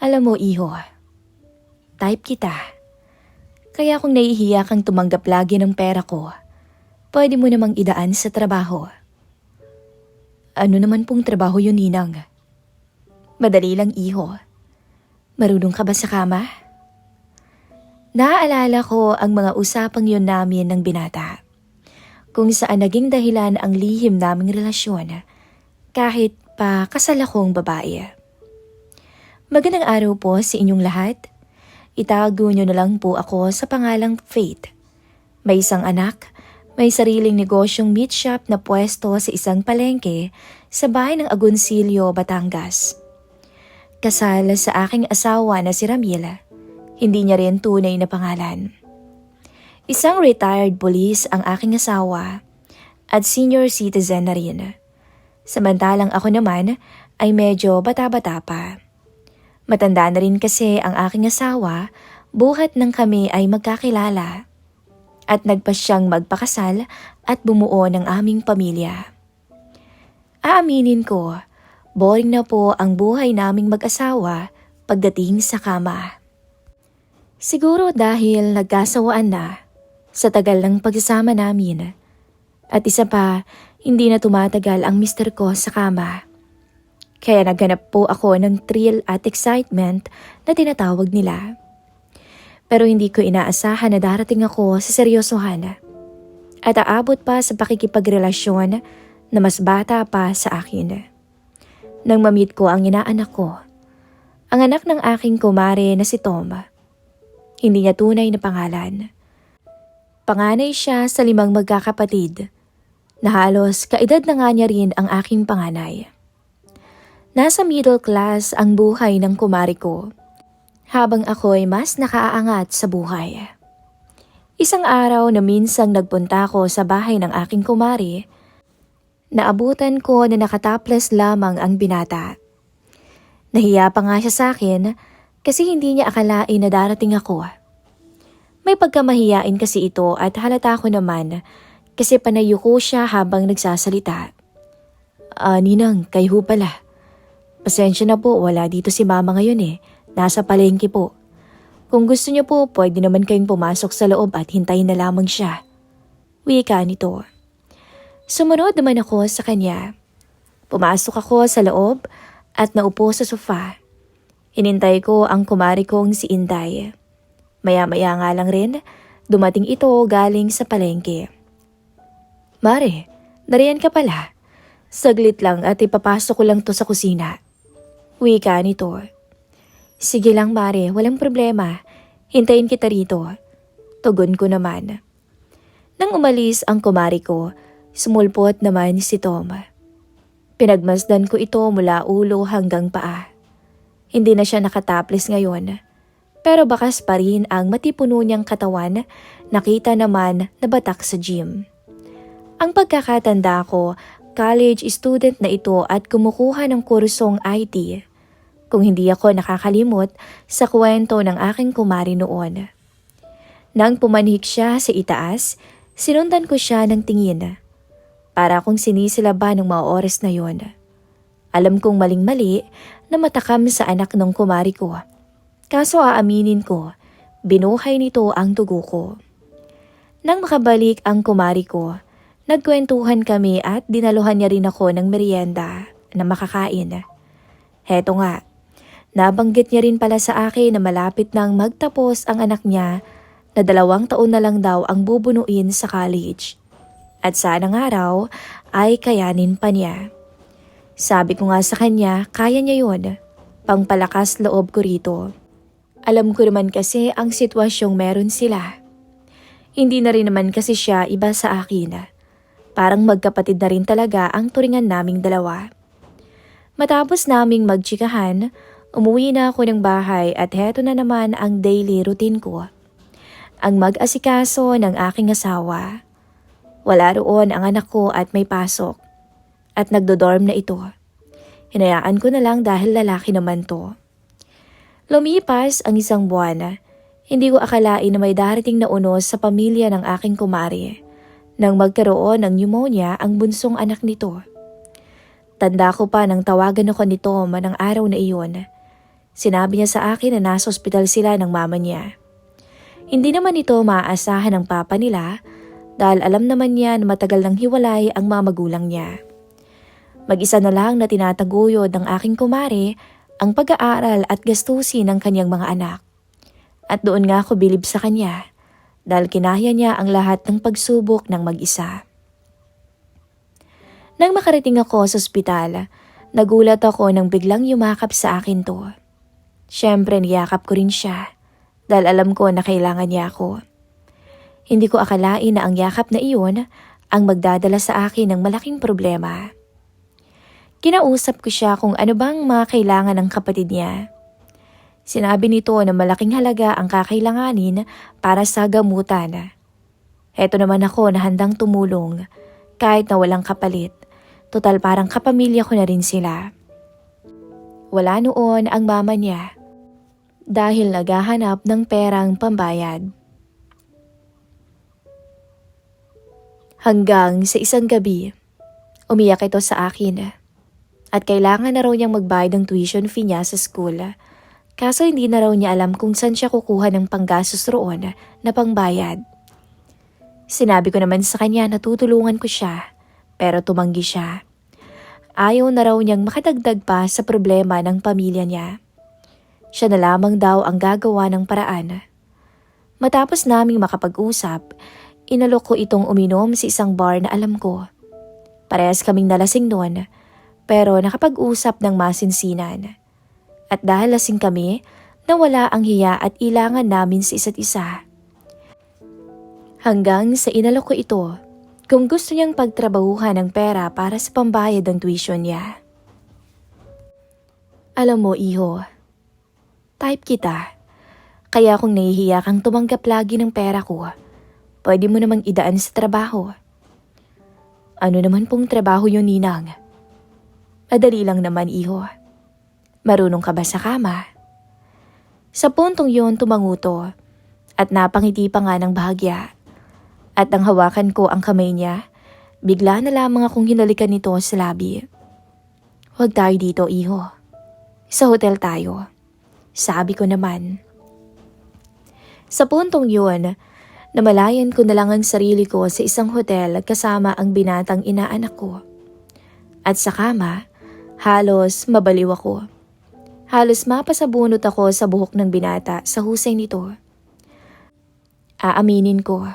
Alam mo, iho, type kita. Kaya kung nahihiya kang tumanggap lagi ng pera ko, pwede mo namang idaan sa trabaho. Ano naman pong trabaho yun, Ninang? Madali lang, iho. Marunong ka ba sa kama? Naaalala ko ang mga usapang yun namin ng binata, kung saan naging dahilan ang lihim naming relasyon kahit pa kasal akong babae. Magandang araw po sa inyong lahat. Itago nyo na lang po ako sa pangalang Faith. May isang anak, may sariling negosyong meat shop na pwesto sa isang palengke sa bahay ng Agoncillo, Batangas. Kasal sa aking asawa na si Ramil. Hindi niya rin tunay na pangalan. Isang retired police ang aking asawa at senior citizen na rin. Samantalang ako naman ay medyo bata-bata pa. Matanda na rin kasi ang aking asawa buhat nang kami ay magkakilala at nagpa siyang magpakasal at bumuo ng aming pamilya. Aaminin ko, boring na po ang buhay naming mag-asawa pagdating sa kama. Siguro dahil nagkasawaan na sa tagal ng pagsasama namin. At isa pa, hindi na tumatagal ang mister ko sa kama. Kaya naghanap po ako ng thrill at excitement na tinatawag nila. Pero hindi ko inaasahan na darating ako sa seryosohan. At aabot pa sa pakikipagrelasyon na mas bata pa sa akin. Nang mamit ko ang inaanak ko, ang anak ng aking kumare na si Tom. Hindi niya tunay na pangalan. Panganay siya sa 5 magkakapatid, na halos kaedad na nga niya rin ang aking panganay. Nasa middle class ang buhay ng kumari ko, habang ako'y mas nakaaangat sa buhay. Isang araw na minsang nagpunta ko sa bahay ng aking kumari, naabutan ko na nakataples lamang ang binata. Nahiya pa nga siya sa akin, kasi hindi niya akalain na darating ako. May pagkamahiyain kasi ito at halata ko naman kasi panayuko siya habang nagsasalita. Ninang, kayo pala. Pasensya na po, wala dito si mama ngayon eh. Nasa palengke po. Kung gusto niyo po, pwede naman kayong pumasok sa loob at hintayin na lamang siya. Wika nito. Sumunod naman ako sa kanya. Pumasok ako sa loob at naupo sa sofa. Hinintay ko ang kumari kong si Inday. Maya-maya nga lang rin, dumating ito galing sa palengke. Mare, nariyan ka pala. Saglit lang at ipapasok ko lang to sa kusina. Wika nito. Sige lang mare, walang problema. Hintayin kita rito. Tugon ko naman. Nang umalis ang kumari ko, sumulpot naman si Tom. Pinagmasdan ko ito mula ulo hanggang paa. Hindi na siya nakataples ngayon. Pero bakas pa rin ang matipuno niyang katawan, nakita naman na batak sa gym. Ang pagkakatanda ko, college student na ito at kumukuha ng kursong IT. Kung hindi ako nakakalimot sa kwento ng aking kumari noon. Nang pumanhik siya sa itaas, sinundan ko siya ng tingin. Para akong sinisilaba ng mga oras na yon. Alam kong maling-mali na matakam sa anak ng kumari ko. Kaso aaminin ko, binuhay nito ang dugo ko. Nang makabalik ang kumari ko, nagkwentuhan kami at dinaluhan niya rin ako ng merienda na makakain. Heto nga, nabanggit niya rin pala sa akin na malapit nang magtapos ang anak niya na 2 taon na lang daw ang bubunuin sa college. At sana nga raw ay kayanin pa niya. Sabi ko nga sa kanya, kaya niya yun. Pangpalakas loob ko rito. Alam ko naman kasi ang sitwasyong meron sila. Hindi na rin naman kasi siya iba sa akin. Parang magkapatid na rin talaga ang turingan naming dalawa. Matapos naming magtsikahan, umuwi na ako ng bahay at heto na naman ang daily routine ko. Ang mag-asikaso ng aking asawa. Wala roon ang anak ko at may pasok. At nagdodorm na ito. Hinayaan ko na lang dahil lalaki naman to. Lumipas ang 1 buwan. Hindi ko akalain na may darating na unos sa pamilya ng aking kumari. Nang magkaroon ng pneumonia ang bunsong anak nito. Tanda ko pa nang tawagan ako ni Tom ng araw na iyon. Sinabi niya sa akin na nasa ospital sila ng mama niya. Hindi naman ito maaasahan ng papa nila dahil alam naman niya na matagal nang hiwalay ang mga magulang niya. Mag-isa na lang na tinataguyod ng aking kumare ang pag-aaral at gastusin ng kanyang mga anak. At doon nga ako bilib sa kanya dahil kinaya niya ang lahat ng pagsubok ng mag-isa. Nang makarating ako sa ospital, nagulat ako nang biglang yumakap sa akin to. Siyempre niyakap ko rin siya dahil alam ko na kailangan niya ako. Hindi ko akalain na ang yakap na iyon ang magdadala sa akin ng malaking problema. Kinausap ko siya kung ano bang mga kailangan ng kapatid niya. Sinabi nito na malaking halaga ang kakailanganin para sa gamutan. Heto naman ako na handang tumulong kahit na walang kapalit. Total parang kapamilya ko na rin sila. Wala noon ang mama niya dahil naghahanap ng perang pambayad. Hanggang sa isang gabi, umiyak ito sa akin at kailangan na raw niyang magbayad ng tuition fee niya sa school. Kaso hindi na raw niya alam kung saan siya kukuha ng panggastos roon na pangbayad. Sinabi ko naman sa kanya na tutulungan ko siya pero tumanggi siya. Ayaw na raw niyang makadagdag pa sa problema ng pamilya niya. Siya na lamang daw ang gagawa ng paraan. Matapos naming makapag-usap, inalok ko itong uminom sa isang bar na alam ko. Parehas kaming nalasing noon, pero nakapag-usap ng masinsinan. At dahil lasing kami, nawala ang hiya at ilangan namin sa isa't isa. Hanggang sa inalok ko ito kung gusto niyang pagtrabahuhan ng pera para sa pambayad ng tuition niya. Alam mo, iho, type kita. Kaya kung nahihiya kang tumanggap lagi ng pera ko, pwede mo namang idaan sa trabaho. Ano naman pong trabaho yun, Ninang? Madali lang naman, iho. Marunong ka ba sa kama? Sa puntong yun tumanguto at napangiti pa nga ng bahagya. At nang hawakan ko ang kamay niya, bigla na lamang akong hinalikan nito sa labi. Huwag tayo dito, iho. Sa hotel tayo. Sabi ko naman. Sa puntong yun, namalayan ko na lang ang sarili ko sa isang hotel kasama ang binatang inaanak ko. At sa kama, halos mabaliw ako. Halos mapasabunot ako sa buhok ng binata sa husay nito. Aaminin ko,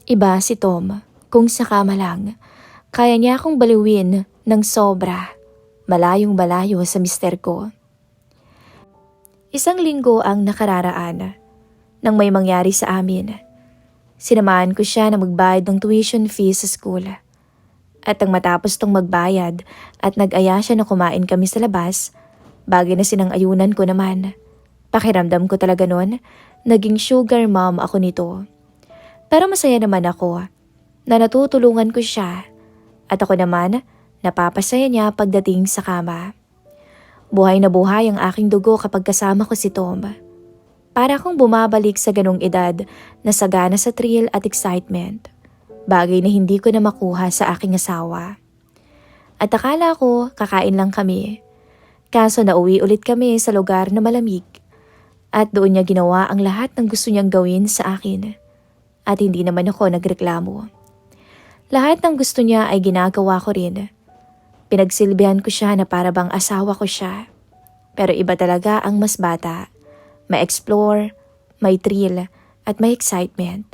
iba si Tom kung sa kama lang. Kaya niya akong baliwin ng sobra, malayong malayo sa mister ko. Isang linggo ang nakararaan nang may mangyari sa amin. Sinamahan ko siya na magbayad ng tuition fee sa school. At nang matapos tong magbayad at nag-aya siya na kumain kami sa labas, bagay na sinang-ayunan ko naman. Pakiramdam ko talaga nun, naging sugar mom ako nito. Pero masaya naman ako na natutulungan ko siya at ako naman napapasaya niya pagdating sa kama. Buhay na buhay ang aking dugo kapag kasama ko si Tom. Para akong bumabalik sa ganong edad na sagana sa thrill at excitement. Bagay na hindi ko na makuha sa aking asawa. At akala ko kakain lang kami. Kaso nauwi ulit kami sa lugar na malamig. At doon niya ginawa ang lahat ng gusto niyang gawin sa akin. At hindi naman ako nagreklamo. Lahat ng gusto niya ay ginagawa ko rin. Pinagsilbihan ko siya na para bang asawa ko siya. Pero iba talaga ang mas bata. May explore, may thrill, at may excitement.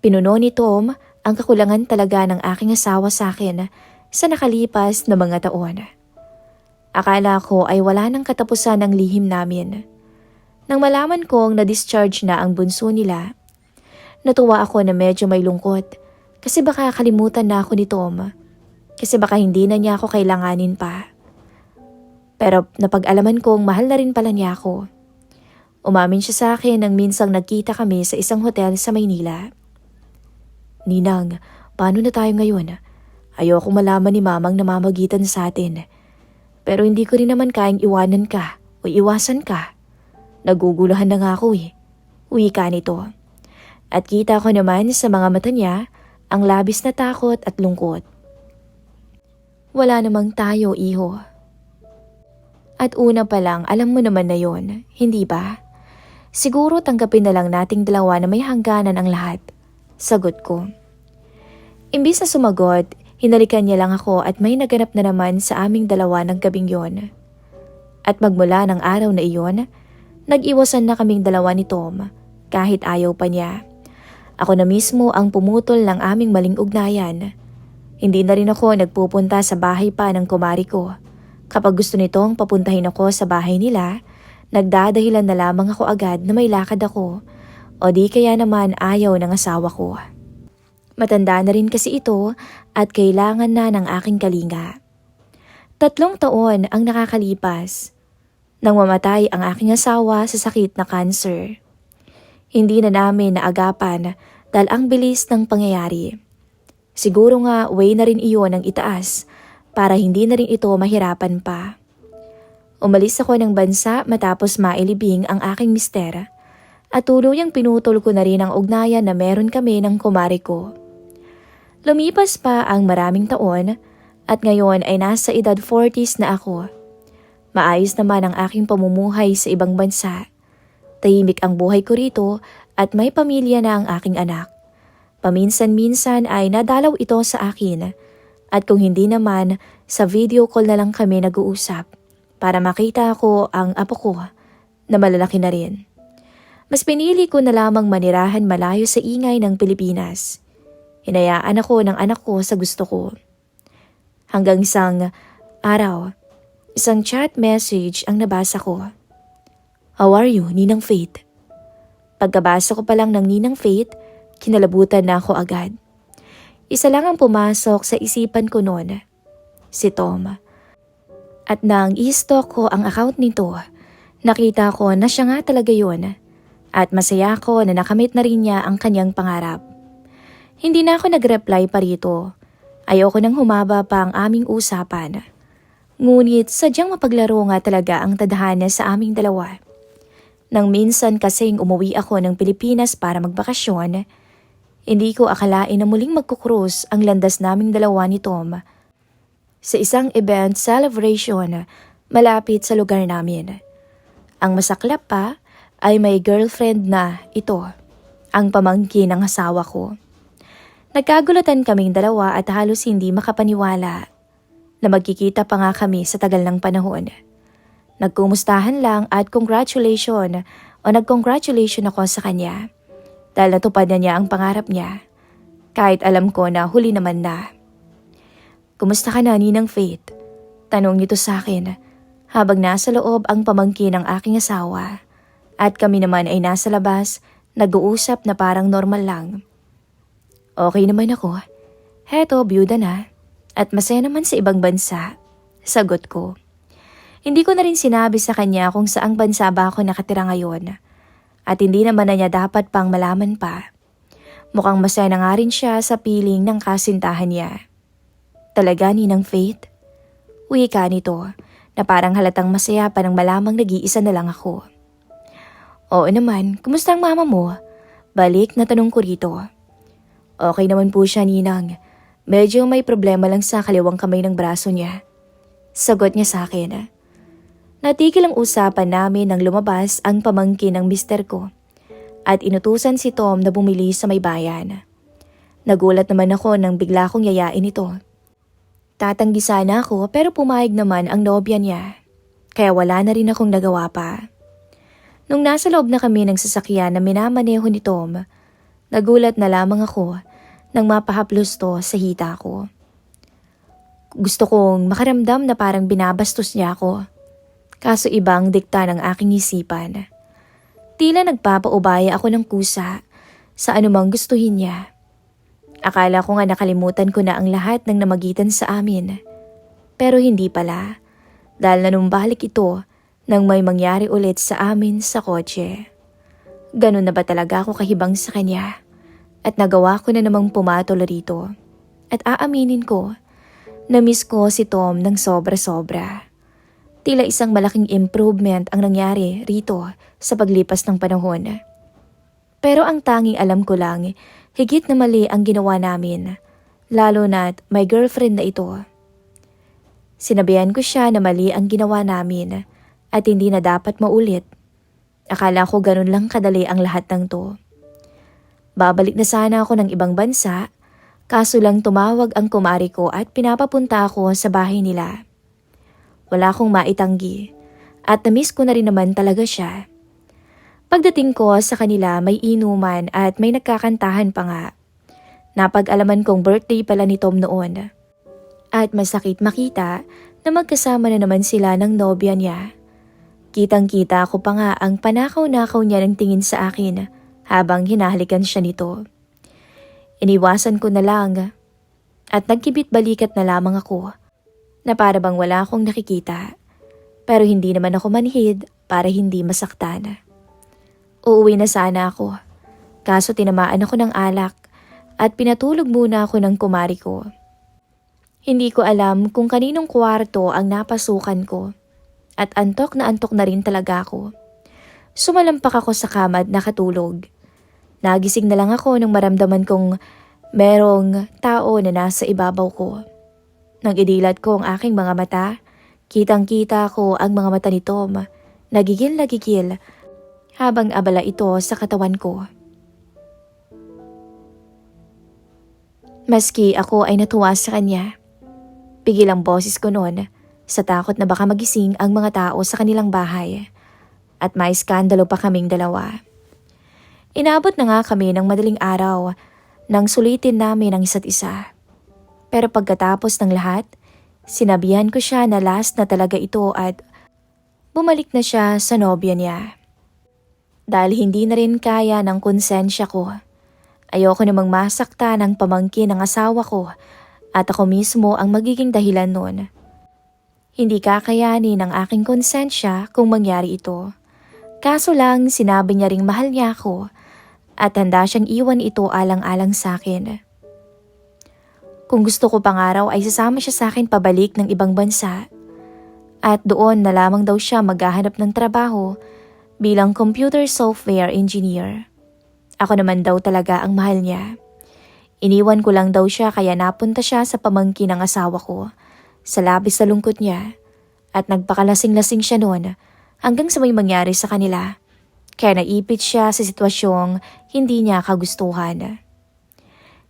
Pinuno ni Tom ang kakulangan talaga ng aking asawa sa akin sa nakalipas na mga taon. Akala ko ay wala nang katapusan ang lihim namin. Nang malaman kong na-discharge na ang bunso nila, natuwa ako na medyo may lungkot kasi baka kalimutan na ako ni Tom. Kasi baka hindi na niya ako kailanganin pa. Pero napag-alaman kong mahal na rin pala niya ako. Umamin siya sa akin nang minsang nagkita kami sa isang hotel sa Maynila. Ninang, paano na tayo ngayon? Ayokong malaman ni Mamang namamagitan sa atin. Pero hindi ko rin naman kayang iwanan ka o iwasan ka. Naguguluhan na nga ako eh. Uwi ka nito. At kita ko naman sa mga mata niya ang labis na takot at lungkot. Wala namang tayo, iho. At una pa lang, alam mo naman na yon, hindi ba? Siguro tanggapin na lang nating dalawa na may hangganan ang lahat. Sagot ko. Imbis na sumagot, hinalikan niya lang ako at may naganap na naman sa aming dalawa ng gabing yon. At magmula ng araw na iyon, nag-iwasan na kaming dalawa ni Tom kahit ayaw pa niya. Ako na mismo ang pumutol ng aming maling ugnayan. Hindi na rin ako nagpupunta sa bahay pa ng kumari ko. Kapag gusto nitong papuntahin ako sa bahay nila, nagdadahilan na lamang ako agad na may lakad ako o di kaya naman ayaw ng asawa ko. Matanda na rin kasi ito at kailangan na ng aking kalinga. 3 taon ang nakakalipas nang mamatay ang aking asawa sa sakit na cancer. Hindi na namin naagapan dahil ang bilis ng pangyayari. Siguro nga way na rin iyon ang itaas para hindi na rin ito mahirapan pa. Umalis ako ng bansa matapos mailibing ang aking mister at tuluyang pinutol ko na rin ang ugnayan na meron kami ng kumari ko. Lumipas pa ang maraming taon at ngayon ay nasa edad 40s na ako. Maayos naman ang aking pamumuhay sa ibang bansa. Tahimik ang buhay ko rito at may pamilya na ang aking anak. Paminsan-minsan ay nadalaw ito sa akin at kung hindi naman, sa video call na lang kami nag-uusap para makita ko ang apo ko na malalaki na rin. Mas pinili ko na lamang manirahan malayo sa ingay ng Pilipinas. Hinayaan ako ng anak ko sa gusto ko. Hanggang isang araw, isang chat message ang nabasa ko. How are you, Ninang Faith? Pagkabasa ko pa lang ng Ninang Faith, kinalabutan na ako agad. Isa lang ang pumasok sa isipan ko noon, si Tom. At nang i-stalk ko ang account nito, nakita ko na siya nga talaga yun. At masaya ko na nakamit na rin niya ang kanyang pangarap. Hindi na ako nag-reply pa rito. Ayoko nang humaba pa ang aming usapan. Ngunit sadyang mapaglaro nga talaga ang tadhana sa aming dalawa. Nang minsan kasing umuwi ako ng Pilipinas para magbakasyon, hindi ko akalain na muling magkukrus ang landas naming dalawa ni Tom sa isang event celebration malapit sa lugar namin. Ang masaklap pa ay may girlfriend na ito, ang pamangkin ng asawa ko. Nagkagulatan kaming dalawa at halos hindi makapaniwala na magkikita pa nga kami sa tagal ng panahon. Nagkumustahan lang at nag-congratulation ako sa kanya dahil natupad na niya ang pangarap niya kahit alam ko na huli naman na. Kumusta ka na, Ninang Faith? Tanong nito sa akin habang nasa loob ang pamangkin ng aking asawa at kami naman ay nasa labas nag-uusap na parang normal lang. Okay naman ako. Heto, byuda na. At masaya naman sa ibang bansa. Sagot ko. Hindi ko na rin sinabi sa kanya kung saang bansa ba ako nakatira ngayon. At hindi naman na niya dapat pang malaman pa. Mukhang masaya na nga rin siya sa piling ng kasintahan niya. Talaga, Ninang Faith? Wika nito na parang halatang masaya pa nang malamang nag-iisa na lang ako. Oo naman, kumusta ang mama mo? Balik na tanong ko rito. Okay naman po siya, Ninang. Medyo may problema lang sa kaliwang kamay ng braso niya. Sagot niya sa akin. Natigil ang usapan namin nang lumabas ang pamangkin ng mister ko at inutusan si Tom na bumili sa may bayan. Nagulat naman ako nang bigla kong yayain ito. Tatanggi sana ako pero pumayag naman ang nobya niya, kaya wala na rin akong nagawa pa. Nung nasa loob na kami ng sasakyan na minamaneho ni Tom, nagulat na lamang ako nang mapahaplos to sa hita ko. Gusto kong makaramdam na parang binabastos niya ako, kaso ibang dikta ng aking isipan. Tila nagpapaubaya ako ng kusa sa anumang gustuhin niya. Akala ko nga nakalimutan ko na ang lahat ng namagitan sa amin. Pero hindi pala, dahil nanumbalik ito nang may mangyari ulit sa amin sa kotse. Ganun na ba talaga ako kahibang sa kanya? At nagawa ko na namang pumatol rito. At aaminin ko, na-miss ko si Tom ng sobra-sobra. Tila isang malaking improvement ang nangyari rito sa paglipas ng panahon. Pero ang tanging alam ko lang, higit na mali ang ginawa namin, lalo na't may girlfriend na ito. Sinabihan ko siya na mali ang ginawa namin at hindi na dapat maulit. Akala ko ganun lang kadali ang lahat ng to. Babalik na sana ako ng ibang bansa, kaso lang tumawag ang kumari ko at pinapapunta ako sa bahay nila. Wala akong maitanggi at na-miss ko na rin naman talaga siya. Pagdating ko sa kanila may inuman at may nagkakantahan pa nga. Napag-alaman kong birthday pala ni Tom noon. At masakit makita na magkasama na naman sila ng nobya niya. Kitang-kita ko pa nga ang panakaw-nakaw niya ng tingin sa akin habang hinahalikan siya nito. Iniwasan ko na lang at nagkibit-balikat na lamang ako na para bang wala akong nakikita. Pero hindi naman ako manhid para hindi masaktan. Uuwi na sana ako, kaso tinamaan ako ng alak at pinatulog muna ako ng kumari ko. Hindi ko alam kung kaninong kwarto ang napasukan ko at antok na rin talaga ako. Sumalampak ako sa kama at nakatulog. Nagising na lang ako nang maramdaman kong merong tao na nasa ibabaw ko. Nang idilat ko ang aking mga mata, kitang-kita ko ang mga mata ni Tom, nagigil habang abala ito sa katawan ko. Maski ako ay natuwa sa kanya. Pigil ang boses ko noon sa takot na baka magising ang mga tao sa kanilang bahay at may skandalo pa kaming dalawa. Inabot na nga kami ng madaling araw nang sulitin namin ang isa't isa. Pero pagkatapos ng lahat, sinabihan ko siya na last na talaga ito at bumalik na siya sa nobya niya. Dahil hindi na rin kaya ng konsensya ko. Ayoko namang masakta ng pamangkin ng asawa ko at ako mismo ang magiging dahilan nun. Hindi kakayanin ng aking konsensya kung mangyari ito. Kaso lang sinabi niya ring mahal niya ako at handa siyang iwan ito alang-alang sa akin. Kung gusto ko pang araw ay sasama siya sa akin pabalik ng ibang bansa. At doon na lamang daw siya maghahanap ng trabaho bilang computer software engineer. Ako naman daw talaga ang mahal niya. Iniwan ko lang daw siya kaya napunta siya sa pamangkin ng asawa ko sa labis na lungkot niya at nagpakalasing-lasing siya noon hanggang sa may mangyari sa kanila. Kaya naipit siya sa sitwasyong hindi niya kagustuhan.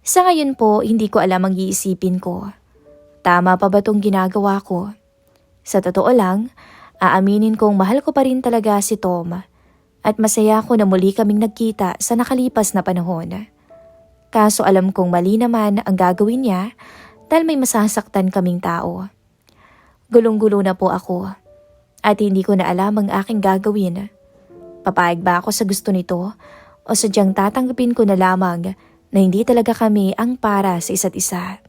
Sa ngayon po, hindi ko alam ang iisipin ko. Tama pa ba tong ginagawa ko? Sa totoo lang, aaminin kong mahal ko pa rin talaga si Tom at masaya ko na muli kaming nagkita sa nakalipas na panahon. Kaso alam kong mali naman ang gagawin niya dahil may masasaktan kaming tao. Gulong-gulo na po ako at hindi ko na alam ang aking gagawin. Papayag ba ako sa gusto nito o sadyang tatanggapin ko na lamang na hindi talaga kami ang para sa isa't isa?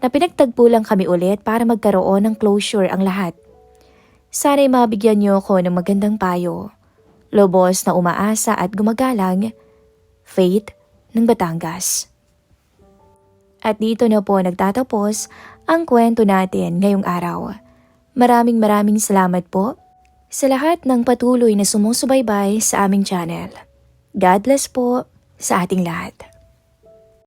Na pinagtagpo lang kami ulit para magkaroon ng closure ang lahat. Sana'y mabigyan niyo ko ng magandang payo. Lubos na umaasa at gumagalang, Faith ng Batangas. At dito na po nagtatapos ang kwento natin ngayong araw. Maraming salamat po sa lahat ng patuloy na sumusubaybay sa aming channel. God bless po sa ating lahat.